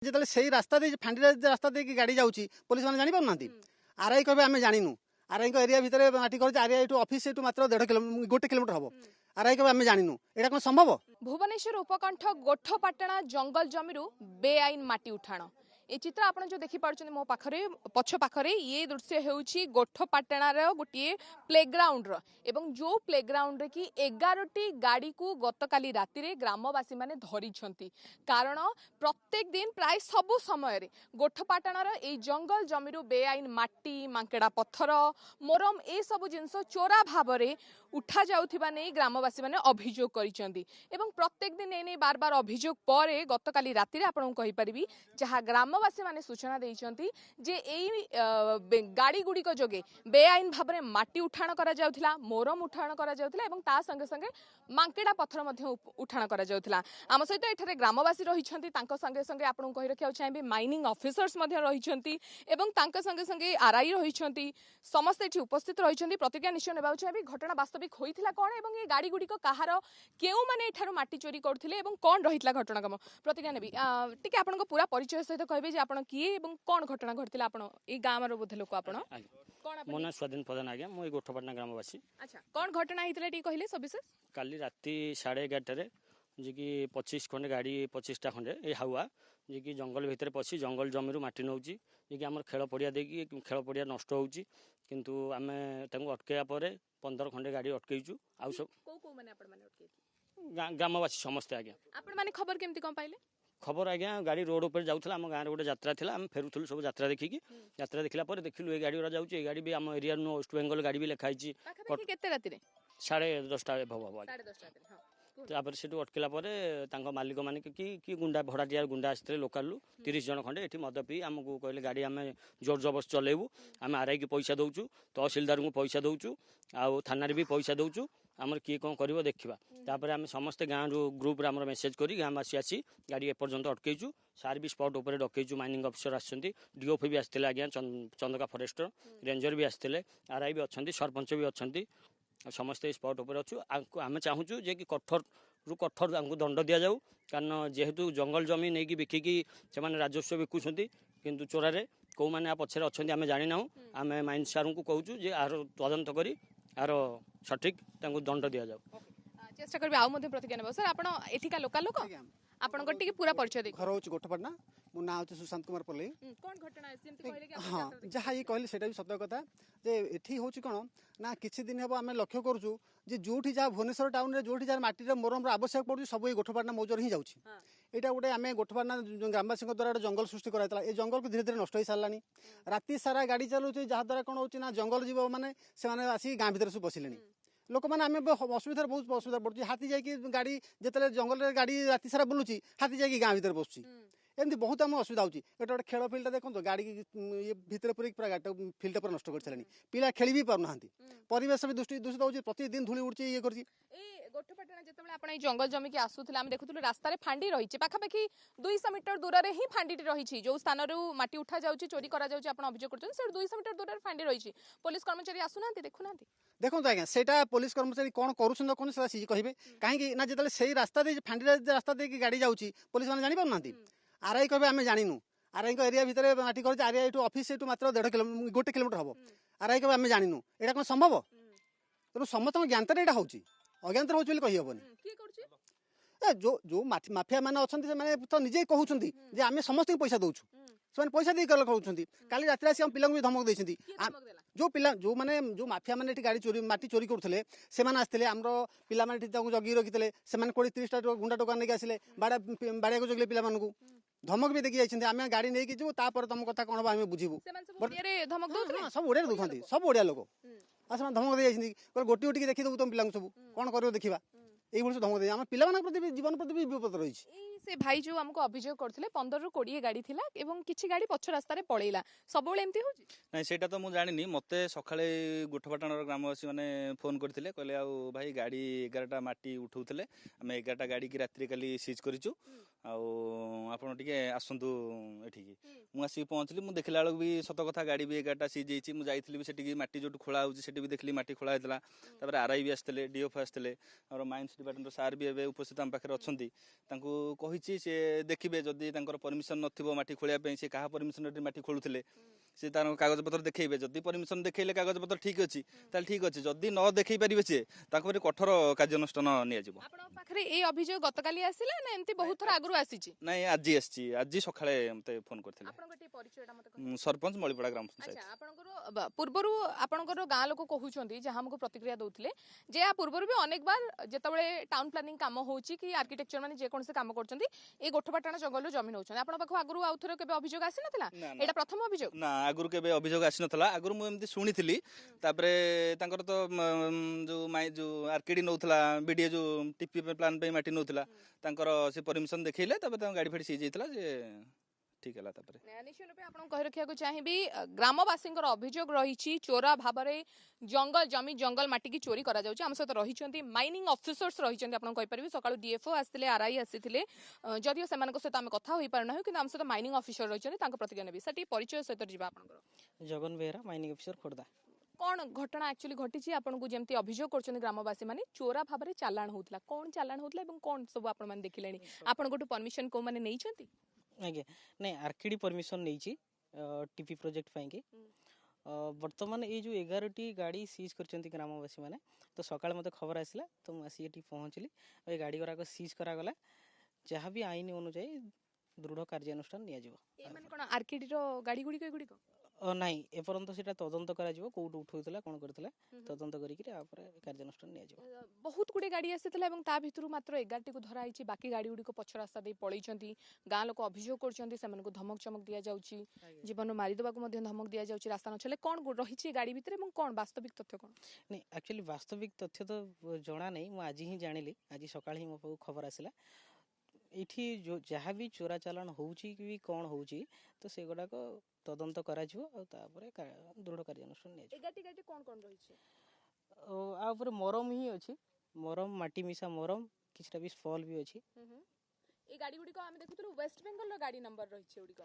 যেତେବେଳେ সেই রাস্তা দিয়ে ফাଣ୍ଡି রাস্তা ଦେଇକି ଗାଡ଼ି ଯାଉଛି ପୋଲିସ ମାନେ ଜାଣିପାରୁନାହାନ୍ତି। ଆର୍ଆଇ କହିବେ ଆମେ ଜାଣିନୁ। ଆର୍ଆଇଙ୍କ ଏରିଆ ଭିତରେ ମାଟି କରିଛି ଆର୍ଆଇ ଏଠୁ ଅଫିସ ଏଠୁ ମାତ୍ର 1.5 କିଲୋମିଟର ହବ। ଆର୍ଆଇ କହିବେ ଆମେ ଜାଣିନୁ। ଏଇଟା କ'ଣ ସମ୍ଭବ? भुवनेश्वर उपकंठ गोठपाटणा जंगल जमीरू बेआईन माटी उठाण ये चित्र आप जो देखिपुं मो पाखरे पछ पाखरे ये दृश्य होउछि गोठपाटणार गोटे प्लेग्राउंड एवं जो प्लेग्राउंड की 11टी गाड़ी को गतकाली राति रे ग्रामवासी माने धरी कारण प्रत्येक दिन प्राय सबु समय रे गोठपाटणार ए जंगल जमीरू बेआईन माटी मांकेड़ा पत्थर मोरम ए सब जिनस चोरा भाव रे उठा जाउथिबा नै ग्रामवासी माने अभियोग करिसेंती एवं प्रत्येक दिन एने बार बार अभियोग पर गतकाली राति रे आपन कहि परिबी जहा ग्रामवासी माने सूचना देइचंती जे एई गाड़ी गुडी को जोगे बेआईन भाव रे माटी उठाण करा जाउथिला मोरम उठाण करा जाउथिला एवं ता संगे संगे मांकेड़ा पत्थर मध्ये उठाण करा जाउथिला। आम सहित एठारे ग्रामवासी रहिचंती तांको संगे संगे आपन कहि रखिया चाहेबे माइनिंग ऑफिसर्स मध्ये रहिचंती एवं तांको संगे संगे आरआई रहिचंती समस्त एठी उपस्थित रहिचंती। प्रतिक्रिया निश्चय नेबाउ चाहेबे घटना वास्तविक होइथिला कोन एवं ए गाड़ी गुडी को कहार केउ माने एठारो माटी चोरी करथिले एवं कोन रहितला घटनाक्रम प्रतिज्ञा नेबी टिके आपनको पूरा परिचय सहित कहबे जे आपण किए एवं कोन घटना घटिला आपण ए गाम रो बोधे लोक आपण कोन आपण मोना स्वाधीन प्रधान आज्ञा मो ए गोठपाटना ग्रामवासी। अच्छा कोन घटना हितले टी कहले सब विशेष काली राति 11:30 रे जे कि 25 खंडे गाड़ी 25टा खंडे ए हाउआ जे कि जंगल भितर पसी जंगल जमीरू माटी नउची जे कि हमर खेल पड़िया देकी खेल पड़िया नष्ट होउची किंतु आमे तांको अटकेया परे 15 खंडे गाड़ी अटकेइचू आउ सब को माने आपण माने अटकेइ ग्रामवासी समस्त आज्ञा। आपण माने खबर केमती कोन पाइले? खबर आज्ञा गाड़ी रोड ऊपर जाउथला आम गाँव गोटे यात्रा थिला आम फेरुथुलु सब यात्रा देखिकी यात्रा देखला पर देखिलु ए गाड़ी उरा जाउची ए गाड़ी भी आम एरिया नो वेस्ट बेंगल गाड़ी भी लेखाइची केते राति रे 10:30 भव 10:30 राति हां तापर सेठू अटकेला परे तांको मालिक माने कि गुंडा भड़ाटिया गुंडा आसते लोकालू 30 जन खंडे एठी मद पी आमको कहले गाड़ी आम जोर जबरदस्त चलेबू आम आरआई की पैसा दउचू तहसीलदार को पैसा दउचू आउ थाना भी पैसा दउचू आमर किए कौन कर देखा तापर आम समस्ते गाँव ग्रुप आम मेसेज कर गाँववासी आसी गाड़ी एपर्यंत अटकईचु सार भी स्पॉट उपर डकईचु माइनिंग ऑफिसर आसछंती डीओपी भी आसते आज्ञा चंदका फॉरेस्टर रेंजर भी आसते आरआई भी अच्छा सरपंच भी अच्छा समस्ते स्पॉट उपर अच्छु आम चाहूँ जे कि कठोर रु कठोर आमको दंड दि जाऊ कारण जेहेतु जंगल जमी नहीं बिकिकी से राजस्व बिकुंट किंतु चोरारे कौ मैंने पछे अच्छा आम जाना आम माइन सार को कहूँ जे आर तदंत करी आर सठिक दंड दि जाऊ चेष्टा करबे आउ मध्ये प्रतिज्ञा नेबो सर आपण एठिका लोकल लोक आपण गट्टी पूरा परिचय दे घर होची गोठपाटना मो ना होची सुशांत कुमार पल्ले कोन घटना सेमती कहले कि हां जहा ये कहले सेटा भी सत्य कथा जे एठी होची कोन ना किछि दिन हेबो आमे लक्ष्य करजु जे जोठी जा भुवनेश्वर टाउन रे जोठी जा माटी रे मोरम रो आवश्यक पड़ु सब ए गोठपाटना मौजर ही जाउची एटा गोटे आमे गोठपाटना ग्रामवासी द्वारा जंगल सृष्टि कराइतला ए जंगल को धीरे धीरे नष्ट होई सारलानी राति सारा गाड़ी चलुची जहा द्वारा कोन होची ना जंगल जीव माने से माने आसी गां भीतर सब बसिलेनी लोक मैंने आम असुविधा बहुत असुविधा पड़ुची हाथी जाकि गाड़ी जिते जंगल गाड़ी राति सारा बुलूची हाथी जाकि गाँ भीतर बसुची एमती बहुत आम असुविधा होची एटा गोटे खेल फिल्ड देखो गाड़ी ये भितर पूरी पूरा गाड़ी फिल्ड पूरा नष्ट कर सारे पिला खेली भी पारना परिवेश भी दूषित होची प्रतिदिन धूली उड़ची ये करची गोठपाटना जेतेबेले आपण जंगल जमी के आसुथिले हम देखुथुलु रास्ता रे फांडी रहिचे पाखापाखि 200 मीटर दूर रे ही फांडीटी रहिछि जो स्थान रे माटी उठा जाउची चोरी करा जाउची आपण अभियोग करछन से 200 मीटर दूर रे फांडी रहिछि पुलिस कर्मचारी आसुनांती देखुनांती देखो आज्ञा सेटा पुलिस कर्मचारी कौन करुछन कोन से सी कहबे काहे ना जेतेले सेही रास्ता दे फांडी रास्ता दे गाड़ी जाउची पुलिस माने जानि पारनांती आरआई कहबे हमें जानिनु आरआई को एरिया भितर माटी करछि आरआई एटू ऑफिस एटू मात्र 1 किलोमीटर हबो आरआई कहबे हमें जानिनु एटा कोन संभव तेणु समस्त ज्ञान एटा होची अज्ञान होची बोली कहि हबनी जो जो माफिया माने अछंती से माने तो निजे कहउछंती जे आमे समस्त पैसा दउछु से पैसा दे कर कहउछंती काली रात आसी हम पिला भी धमक देछंती जो पिला जो माने जो माफिया माने गाड़ी चोरी माटी चोरी करथले से माने आस्थिले हमरो पिला माने जगी रखितले से माने 20-30 टा गुंडा टोका नेके आसिले बाड़ा को जगले पिला मानकू धमक भी देखि जाइछंती आमे गाड़ी नेकी जो तापर तुम कथा कोन बा आमे बुझिबू धमक दउथले सब ओडिया दुखंती सब ओडिया लोक आसमान धमक दे जाइछंती गोटी गोटी देखि दउ तुम पिला सब कोन करियो देखिबा एई वर्ष धमक दे आमे पिला मानक प्रति जीवन प्रति भी विपद रहिछि से भाई जो हमको अभियोग करथिले 15 ରୁ 20 गाड़ी थिला एवं किछि गाड़ी पछ रास्ता रे पळेला सबोले एमती होछि नहीं सेटा तो मु जानिनी मते सखाळे गोठपाटणार ग्रामवासी माने फोन करथिले कहले आ भाई गाड़ी 11टा माटी उठौथिले हमें 11टा गाड़ी की रात्रि काली सीज करिचु आ आपण टिके आसंतु एठी की मु आसी पहुंचली मु देखला बेलक भी सत कथा गाड़ी भी 11टा सीज जेछि मु जाइथिली भी सेठी की माटी जोट खोला होछि सेठी भी देखली माटी खोला हेतला तापर आरआई भी आस्तले डीओफ आस्तले और माइंस डिपार्टमेंट सार भी एबे उपस्थित हम पाखरे अछंती तांको ରହିଛି ସେ ଦେଖିବେ ଯଦି ତାଙ୍କର ପରମିଶନ ନଥିବ ମାଟି ଖୋଳିବା ପାଇଁ ସେ କାହା ପରମିଶନରେ ମାଟି ଖୋଳୁଥିଲେ ସେ ତାର କାଗଜପତ୍ର ଦେଖେଇବେ ଯଦି ପରମିଶନ ଦେଖେଇଲେ କାଗଜପତ୍ର ଠିକ ଅଛି ତାହେଲେ ଠିକ ଅଛି ଯଦି ନ ଦେଖେଇ ପାରିବେ ସିଏ ତାଙ୍କ ଉପରେ କଠୋର କାର୍ଯ୍ୟାନୁଷ୍ଠାନ ନିଆଯିବ। ଆପଣଙ୍କ ପାଖରେ ଏଇ ଅଭିଯୋଗ ଗତକାଲି ଆସିଲା ନା ଏମିତି ବହୁତ ଥର ଆଗରୁ ଆସିଛି? ନାଇଁ ଆଜି ଆସିଛି ଆଜି ସକାଳେ ମତେ ଫୋନ କରିଥିଲେ ଆପଣଙ୍କ ଟିକେ ପରିଚୟଟା ମତେ କହିବେ? ସରପଞ୍ଚ ମଳିପଡ଼ା ଗ୍ରାମ ପଞ୍ଚାୟତ। ଆଚ୍ଛା ଆପଣଙ୍କର ପୂର୍ବରୁ ଆପଣଙ୍କର ଗାଁ ଲୋକ କହୁଛନ୍ତି ଯାହା ଆମକୁ ପ୍ରତିକ୍ରିୟା ଦଉଥିଲେ ଯେ ୟା ପୂର୍ବରୁ ବି ଅନେକ ବାର ଯେତେବେଳେ ଟାଉନ ପ୍ଲାନିଂ କାମ ହଉଛି କି ଆର୍କିଟେକ୍ଚର ମାନେ ଯେକୌଣସି କାମ କରୁଛନ୍ତି ଏଇ ଗୋଠପାଟଣା ଜଙ୍ଗଲରୁ ଜମି ନେଉଛନ୍ତି। ଆପଣଙ୍କ ପାଖକୁ ଆଗରୁ ଆଉ ଥରେ କେବେ ଅଭିଯୋଗ ଆସିନଥିଲା? ଏଇଟା ପ୍ରଥମ ଅଭିଯୋଗ? ନା ଆଗରୁ କେବେ ଅଭିଯୋଗ ଆସିନଥିଲା ଆଗରୁ ମୁଁ ଏମିତି ଶୁଣିଥିଲି ତାପରେ ତାଙ୍କର ତ ଯୋଉ ଆର୍କେଡି ନଉଥିଲା ବିଡିଏ ଯୋଉ ଟିପି ପ୍ଲାନ ପାଇଁ ମାଟି ନଉଥିଲା ତାଙ୍କର ସେ ପରମିଶନ ଦେଖେଇଲେ ତାପରେ ତାଙ୍କ ଗାଡି ଫାଡି ସିଜ ହେଇଥିଲା ଯେ ଠିକ ହେଲା। ତାପରେ ନିଶ୍ଚୟ ରୂପେ ଆପଣଙ୍କୁ କହି ରଖିବାକୁ ଚାହିଁବି ଗ୍ରାମବାସୀଙ୍କର ଅଭିଯୋଗ ରହିଛି ଚୋରା ଭାବରେ ଜଙ୍ଗଲ ମାଟିକି ଚୋରି କରାଯାଉଛି। ଆମ ସହିତ ରହିଛନ୍ତି ମାଇନିଂ ଅଫିସର୍ସ ରହିଛନ୍ତି ଆପଣଙ୍କୁ କହିପାରିବି ସକାଳୁ DFO ଆସିଥିଲେ RI ଆସିଥିଲେ ଯଦିଓ ସେମାନଙ୍କ ସହିତ ଆମେ କଥା ହୋଇପାରୁନାହୁଁ କିନ୍ତୁ ଆମ ସହିତ ମାଇନିଂ ଅଫିସର ରହିଛନ୍ତି ତାଙ୍କ ପ୍ରତିକ୍ରିୟା ନେବି। ସାର୍ ଟିକେ ପରିଚୟ ସହିତ ଯିବା ଆପଣଙ୍କର? Jagan Behera mining officer Khordha. କଣ ଘଟଣା ଆକ୍ଚୁଆଲି ଘଟିଛି ଆପଣଙ୍କୁ ଯେମିତି ଅଭିଯୋଗ କରୁଛନ୍ତି ଗ୍ରାମବାସୀ ମାନେ ଚୋରା ଭାବରେ ଚାଲାଣ ହଉଥିଲା କଣ ଚାଲାଣ ହଉଥିଲା ଏବଂ କଣ ସବୁ ଆପଣ ମାନେ ଦେଖିଲେଣି ଆପଣଙ୍କଠୁ ପରମିଶନ କୋଉ ମାନେ ନେଇଛନ୍ତି? ଆଜ୍ଞା ନାଇଁ ଆର୍କେଡି ପରମିଶନ ନେଇଛି ଟିପି ପ୍ରୋଜେକ୍ଟ ପାଇଁକି। ବର୍ତ୍ତମାନ ଏଇ ଯେଉଁ 11ଟି ଗାଡ଼ି ସିଜ୍ କରିଛନ୍ତି ଗ୍ରାମବାସୀ ମାନେ ତ ସକାଳେ ମୋତେ ଖବର ଆସିଲା ତ ମୁଁ ଆସିକି ଏଠି ପହଞ୍ଚିଲି ଆଉ ଏ ଗାଡ଼ି ଗୁଡ଼ାକ ସିଜ୍ କରାଗଲା ଯାହା ବି ଆଇନ ଅନୁଯାୟୀ ଦୃଢ଼ କାର୍ଯ୍ୟାନୁଷ୍ଠାନ ନିଆଯିବ। ଏମାନେ କଣ ଆର୍କେଡିର ଗାଡ଼ି ଗୁଡ଼ିକ ଏଗୁଡ଼ିକ? ନାଇଁ ଏପର୍ଯ୍ୟନ୍ତ ସେଟା ତଦନ୍ତ କରାଯିବ କୋଉଠୁ ଉଠଉଥିଲା କଣ କରିଥିଲା ତଦନ୍ତ କରିକି ତାପରେ କାର୍ଯ୍ୟାନୁଷ୍ଠାନ ନିଆଯିବ। ବହୁତ ଗୁଡ଼ିଏ ଗାଡ଼ି ଆସିଥିଲା ଏବଂ ତା ଭିତରୁ ମାତ୍ର 11ଟିକୁ ଧରା ହେଇଛି ବାକି ଗାଡ଼ି ଗୁଡ଼ିକ ପଛ ରାସ୍ତା ଦେଇ ପଳେଇଛନ୍ତି। ଗାଁ ଲୋକ ଅଭିଯୋଗ କରୁଛନ୍ତି ସେମାନଙ୍କୁ ଧମକ ଚମକ ଦିଆଯାଉଛି ଜୀବନ ମାରିଦେବାକୁ ମଧ୍ୟ ଧମକ ଦିଆଯାଉଛି ରାସ୍ତା ନଚଲେ କଣ ରହିଛି ଗାଡ଼ି ଭିତରେ ଏବଂ କଣ ବାସ୍ତବିକ ତଥ୍ୟ କଣ? ନାଇଁ ଆକ୍ଚୁଆଲି ବାସ୍ତବିକ ତଥ୍ୟ ତ ଜଣା ନାହିଁ ମୁଁ ଆଜି ହିଁ ଜାଣିଲି ଆଜି ସକାଳେ ହିଁ ମୋ ପାଖକୁ ଖବର ଆସିଲା ଏଠି ଯାହା ବି ଚୋରା ଚାଲାଣ ହଉଛି କି କଣ ହଉଛି ତ ସେଗୁଡାକ ତଦନ୍ତ କରାଯିବ ଆଉ ତାପରେ ଦୃଢ଼ କାର୍ଯ୍ୟାନୁଷ୍ଠାନ ନିଆଯିବ। 11ଟି ଗାଡ଼ି କଣ କଣ ରହିଛି? ଆ ଉପରେ ମରମ ହିଁ ଅଛି ମରମ ମାଟି ମିଶା ମରମ କିଛିଟା ବି ସ୍ପଲ୍ ବି ଅଛି। এই গাড়ি গুড়িক আমি দেখুଥିଲୁ ওয়েস্ট বেঙ্গল গাড়ি নম্বর রয়েছে এগুড়িক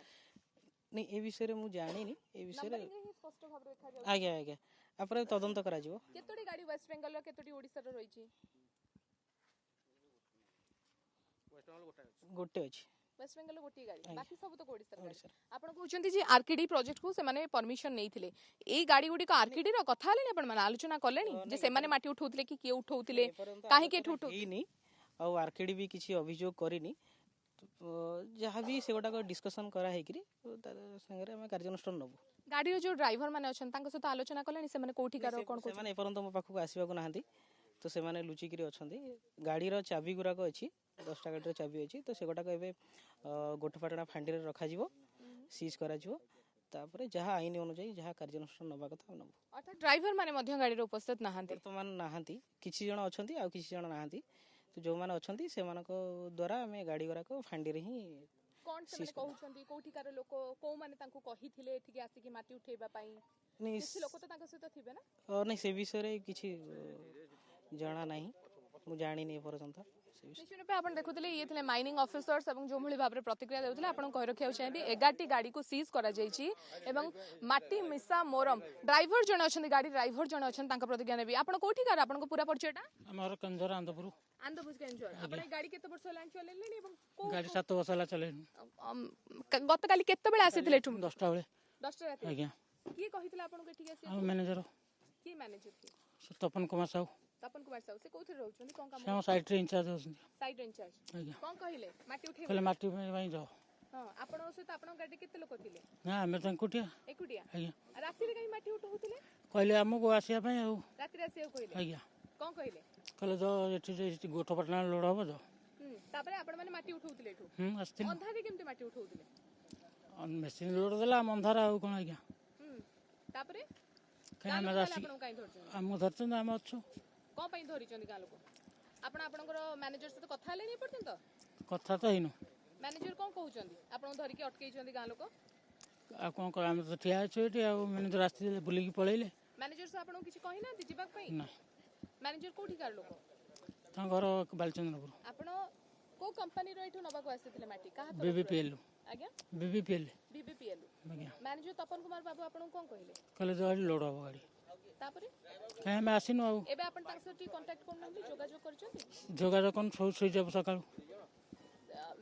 ନାଇଁ ଏ ବିଷୟରେ ମୁଁ ଜାଣିନି ଏ ବିଷୟରେ স্পষ্ট ভাবে দেখা যাচ্ছে। ଆଜ୍ଞା ଆଜ୍ଞା ତାପରେ ତଦନ୍ତ କରାଯିବ। କେତୋଟି ଗାଡ଼ି ওয়েস্ট বেঙ্গল କେତୋଟି ଓଡ଼ିଶାର ରହିଛି? ଗୋଟେ ଅଛି ওয়েস্ট বেঙ্গল গোটিଏ গাড়ি বাকি ସବୁ ତ ଓଡ଼ିଶାର ଗାଡ଼ି। ଆପଣ କହୁଛନ୍ତି ଯେ ଆର୍କେଡି ପ୍ରୋଜେକ୍ଟକୁ ସେମାନେ ପରମିଶନ ନେଇଥିଲେ ଏଇ ଗାଡ଼ି ଗୁଡ଼ିକ ଆର୍କେଡିର କଥା ହେଲେଣି ଆପଣ ମାନେ ଆଲୋଚନା କଲେଣି ଯେ ସେମାନେ ମାଟି ଉଠଉଥିଲେ କି କିଏ ଉଠଉଥିଲେ କାହିଁକି ଏଠୁ ହେଇନି ଆଉ ଆର୍କେଡି ବି କିଛି ଅଭିଯୋଗ କରିନି ଯାହା ବି ସେଗୁଡ଼ାକ ଡିସ୍କସନ୍ କରାହେଇକିରି ତା ସାଙ୍ଗରେ ଆମେ କାର୍ଯ୍ୟାନୁଷ୍ଠାନ ନେବୁ। ଗାଡ଼ିର ଯୋଉ ଡ୍ରାଇଭର ମାନେ ଅଛନ୍ତି ତାଙ୍କ ସହିତ ଆଲୋଚନା କଲେଣି ସେମାନେ କୋଉଠିକାର କଣ କହୁଛନ୍ତି? ସେମାନେ ଏପର୍ଯ୍ୟନ୍ତ ମୋ ପାଖକୁ ଆସିବାକୁ ନାହାନ୍ତି ତ ସେମାନେ ଲୁଚିକିରି ଅଛନ୍ତି। ଗାଡ଼ିର ଚାବି ଗୁଡ଼ାକ ଅଛି 10ଟା ଗାଡ଼ିର ଚାବି ଅଛି ତ ସେଗୁଡ଼ାକ ଏବେ ଗୋଠପାଟଣା ଫାଣ୍ଡିରେ ରଖାଯିବ ସିଜ୍ କରାଯିବ ତାପରେ ଯାହା ଆଇନ ଅନୁଯାୟୀ ଯାହା କାର୍ଯ୍ୟାନୁଷ୍ଠାନ ନେବା କଥା ନେବୁ। ଅର୍ଥାৎ ଡ୍ରାଇଭର ମାନେ ମଧ୍ୟ ଗାଡ଼ିରେ ଉପସ୍ଥିତ ନାହାନ୍ତି? ବର୍ତ୍ତମାନ ନାହାନ୍ତି କିଛି ଜଣ ଅଛନ୍ତି ଆଉ କିଛି ଜଣ ନାହାନ୍ତି ତ ଯେଉଁମାନେ ଅଛନ୍ତି ସେମାନଙ୍କ ଦ୍ୱାରା ଆମେ ଗାଡ଼ି ଗୁଡ଼ାକ ଫାଣ୍ଡିରେ ହିଁ କଣ ସେମାନେ କହୁଛନ୍ତି କୋଉଠିକାର ଲୋକ କୋଉମାନେ ତାଙ୍କୁ କହିଥିଲେ ଏଠିକି ଆସିକି ମାଟି ଉଠେଇବା ପାଇଁ? କିଛି ଲୋକ ତ ତାଙ୍କ ସହିତ ଥିବେ ନା? ନାଇଁ ସେ ବିଷୟରେ କିଛି ଜଣା ନାହିଁ ମୁଁ ଜାଣିନି ଏପର୍ଯ୍ୟନ୍ତ। ନିଶ୍ଚୟ ରୂପେ ଆପଣ ଦେଖୁଥିଲେ ଇଏ ଥିଲେ ମାଇନିଂ ଅଫିସର୍ସ ଏବଂ ଯେଉଁଭଳି ଭାବରେ ପ୍ରତିକ୍ରିୟା ଦେଉଥିଲେ ଆପଣ କହି ରଖିବାକୁ ଚାହିଁବି 11ଟି ଗାଡ଼ିକୁ ସିଜ୍ କରାଯାଇଛି ଏବଂ ମାଟି ମିଶା ମୋରମ ଡ୍ରାଇଭର ଜଣେ ଅଛନ୍ତି ଗାଡ଼ି ଡ୍ରାଇଭର ଜଣେ ଅଛନ୍ତି ତାଙ୍କ ପ୍ରତିକ୍ରିୟା ନେବି। ଆପଣ କୋଉଠିକାର ଆପଣଙ୍କ ପୁରା ପରିଚୟଟା? ଆମର କେନ୍ଦୁଝର ଆନ୍ଦପୁର। ଆନ୍ଦପୁର କେନ୍ଦୁଝର। ଆପଣ ଏ ଗାଡ଼ି କେତେ ବର୍ଷ ହେଲାଣି ଚଲେଇଲେଣି ଏବଂ ଗାଡ଼ି 7 ବର୍ଷ ହେଲା ଚଲେଇଲୁ। ଗତକାଲି କେତେବେଳେ ଆସିଥିଲେ ଏଠୁ? 10ଟା ବେଳେ। 10ଟା ରାତି? ଆଜ୍ଞା। କିଏ କହିଥିଲା ଆପଣଙ୍କୁ ଏଠିକି ଆସିବାକୁ? ଆମ ମ୍ୟାନେଜର। କିଏ ମ୍ୟାନେଜର କିଏ? ତପନ କୁମାର ସାହୁ। ତପନ କୁମାର ସାହୁ ସେ କୋଉଥିରେ ରହୁଛନ୍ତି କଣ କାମ? ସେ ଆମ ସାଇଟ୍ରେ ଇନଚାର୍ଜ ଅଛନ୍ତି। Site incharge. ଆଜ୍ଞା। କଣ କହିଲେ ମାଟି ଉଠେଇବେ? କହିଲେ ମାଟି ପାଇଁ ଯାଅ। ହଁ ଆପଣଙ୍କ ସହିତ ଆପଣଙ୍କ ଗାଡ଼ିରେ କେତେ ଲୋକ ଥିଲେ? ନା ଆମେ ତ ଏକୁଟିଆ। ଏକୁଟିଆ? ଆଜ୍ଞା। ରାତିରେ କାହିଁ ମାଟି ଉଠଉଥିଲେ? କହିଲେ ଆମକୁ ଆସିବା ପାଇଁ ଆଉ। ରାତିରେ ଆସିବାକୁ କହିଲେ? ଆଜ୍ଞା। କଣ କହିଲେ? କହିଲେ ତ ଏଠି ଗୋଠପାଟଣା ଲୋଡ଼ ହବ ତ। ତାପରେ ଆପଣ ମାନେ ମାଟି ଉଠଉଥିଲେ ଏଠୁ? ଆସିଥିଲି। ଅନ୍ଧାରେ କେମିତି ମାଟି ଉଠଉଥିଲେ? ମେସିନ୍ ଲୋଡ଼ ଦେଲା ଆମ ଅନ୍ଧାର ଆଉ କଣ ଆଜ୍ଞା। ତାପରେ ଆମେ ଆସିକି ଆମକୁ ଧରିଛନ୍ତି ଆମେ ଅଛୁ। କଣ ପାଇଁ ଧରିଛନ୍ତି ଗାଁ ଲୋକ? ଆପଣ ଆପଣଙ୍କର ମ୍ୟାନେଜର ସହିତ କଥା ହେଲେଣି ଏପର୍ଯ୍ୟନ୍ତ? କଥା ତ ହେଇନୁ। ମ୍ୟାନେଜର କଣ କହୁଛନ୍ତି ଆପଣଙ୍କୁ ଧରିକି ଅଟକେଇଛନ୍ତି ଗାଁ ଲୋକ? ଆଉ କଣ କର ଆମେ ତ ଠିଆ ଅଛୁ ଏଠି ଆଉ ମ୍ୟାନେଜର ଆସିଥିଲେ ବୁଲିକି ପଳେଇଲେ। ମ୍ୟାନେଜର ସାର୍ ଆପଣଙ୍କୁ କିଛି କହିନାହାନ୍ତି ଯିବା ପାଇଁ? ନା। ମ୍ୟାନେଜର କୋଉଠିକାର ଲୋକ? ତାଙ୍କ ଘର ବାଲିଚନ୍ଦ୍ରପୁର। ଆପଣ କୋଉ କମ୍ପାନୀର ଏଠୁ ନବାକୁ ଆସିଥିଲେ ମାଟି? କାହା ତରଫରୁ? BBPL। ଆଜ୍ଞା? BBPL। BBPL। ଆଜ୍ଞା। ମ୍ୟାନେଜର ତପନ କୁମାର ବାବୁ ଆପଣଙ୍କୁ କଣ କହିଲେ? କହିଲେ ତ ଗାଡ଼ି ଲୋଡ଼ ହବ ଗାଡ଼ି। ତାପରେ କାହିଁ ଆମେ ଆସିନୁ ଆଉ। ଏବେ ଆପଣ ତାଙ୍କ ସହିତ ଟିକେ କଣ୍ଟାକ୍ଟ କରୁନାହାନ୍ତି ଯୋଗାଯୋଗ କରିଛନ୍ତି? ଯୋଗାଯୋଗ କରୁନୁ ସବୁ ସୁଇଚ୍ ଅଫ୍ ସକାଳୁ।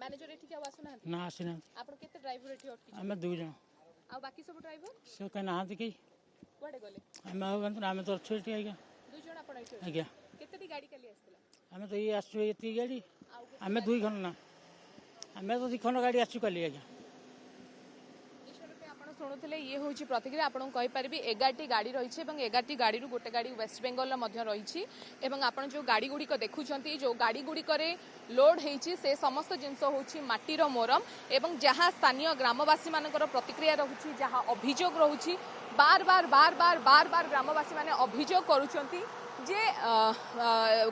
ମ୍ୟାନେଜର ଏଠିକି ଆଉ ଆସୁନାହାନ୍ତି ନା ଆସିନାହାନ୍ତି ଆପଣ କେତେ ଡ୍ରାଇଭର ଏଠି ଅଟକି ଆମେ 2 ଜଣ ଆଉ ବାକି ସବୁ ଡ୍ରାଇଭର ସେ କାହିଁ ନାହାନ୍ତି କେହି କୁଆଡେ ଗଲେ ଆମେ ଆଉ ଜାଣିଛୁ ନା, ଆମେ ତ ଅଛୁ ଏଠି ଆଜ୍ଞା 2 ଜଣ ଆପଣ ଏଠି ଅଛନ୍ତି। ଆଜ୍ଞା କେତେଟି ଗାଡି କାଲି ଆସିଥିଲା ଆମେ ତ ଏଇ ଆସିଛୁ ଏତିକି ଗାଡ଼ି ଆଉ ଆମେ 2 ଖଣ୍ଡ ନା ଆମେ ତ 2 ଖଣ୍ଡ ଗାଡ଼ି ଆସିଛୁ କାଲି ଆଜ୍ଞା ଆପଣ ଶୁଣୁଥିଲେ ଇଏ ହେଉଛି ପ୍ରତିକ୍ରିୟା ଆପଣଙ୍କୁ କହିପାରିବି 11ଟି ଗାଡ଼ି ରହିଛି ଏବଂ 11ଟି ଗାଡ଼ିରୁ ଗୋଟେ ଗାଡ଼ି ୱେଷ୍ଟବେଙ୍ଗଲର ମଧ୍ୟ ରହିଛି ଏବଂ ଆପଣ ଯେଉଁ ଗାଡ଼ିଗୁଡ଼ିକ ଦେଖୁଛନ୍ତି ଯେଉଁ ଗାଡ଼ିଗୁଡ଼ିକରେ ଲୋଡ୍ ହେଇଛି ସେ ସମସ୍ତ ଜିନିଷ ହେଉଛି ମାଟିର ମୋରମ ଏବଂ ଯାହା ସ୍ଥାନୀୟ ଗ୍ରାମବାସୀମାନଙ୍କର ପ୍ରତିକ୍ରିୟା ରହୁଛି ଯାହା ଅଭିଯୋଗ ରହୁଛି ବାର ବାର ଗ୍ରାମବାସୀମାନେ ଅଭିଯୋଗ କରୁଛନ୍ତି ଯେ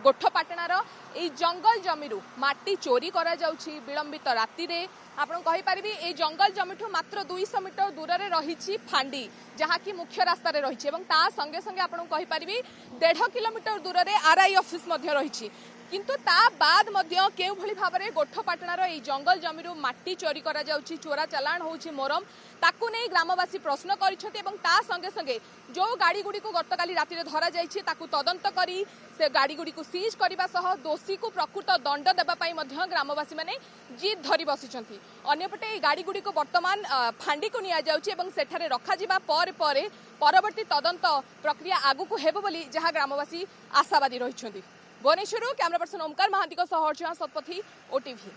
ଗୋଠପାଟଣାର এই জঙ্গল জমিরু মাটি চোরি করা যাଉଛି বিলম্বিত রাতিরে আপনার কহিপারিবি এই জঙ্গল জমিঠু মাত্র 200 মিটার দূরে রয়েছে ফান্ডি যাহাকি মুখ্য রাস্তায় রয়েছে এবং তা সঙ্গে সঙ্গে আপনার কহিপারিবি 1.5 কিলোমিটার দূরে আরআই অফিস মধ্যে রয়েছে কিন্তু তা বাদ মধ্য কেউভଳି ভাবে গোঠপাটଣାর এই জঙ্গল জমিরু মাটি চোরি করা যাଉଛି চোরা চালাণ হচ্ছে মোরম তাকু নেই গ্রামবাসী প্রশ্ন করেছেন এবং তা সঙ্গে সঙ্গে যে গাড়িগুড়ি গতকালি রাতে ধরা যাইছে তাকু তদন্ত করে সে গাড়িগুড়ি সিজ করা সহ দোষী প্রকৃত দণ্ড দেওয়া গ্রামবাসী মানে জিদ ধরি বসিছেন অন্যপটে এই গাড়িগুড়ি বর্তমান ফান্ডি নিয়া যাଉଛି এবং সেঠারে রখাযিবা পরে পরে পরবর্তী তদন্ত প্রক্রিয়া আগুক ହେବ ବୋଲି যাহা গ্রামবাসী আশাবাদী রয়েছেন ভুবনেশ্বরু ক্যামেরা পর্সন ওমকার মহান্তি সহ অর্চনা শতপথী ওটিভি।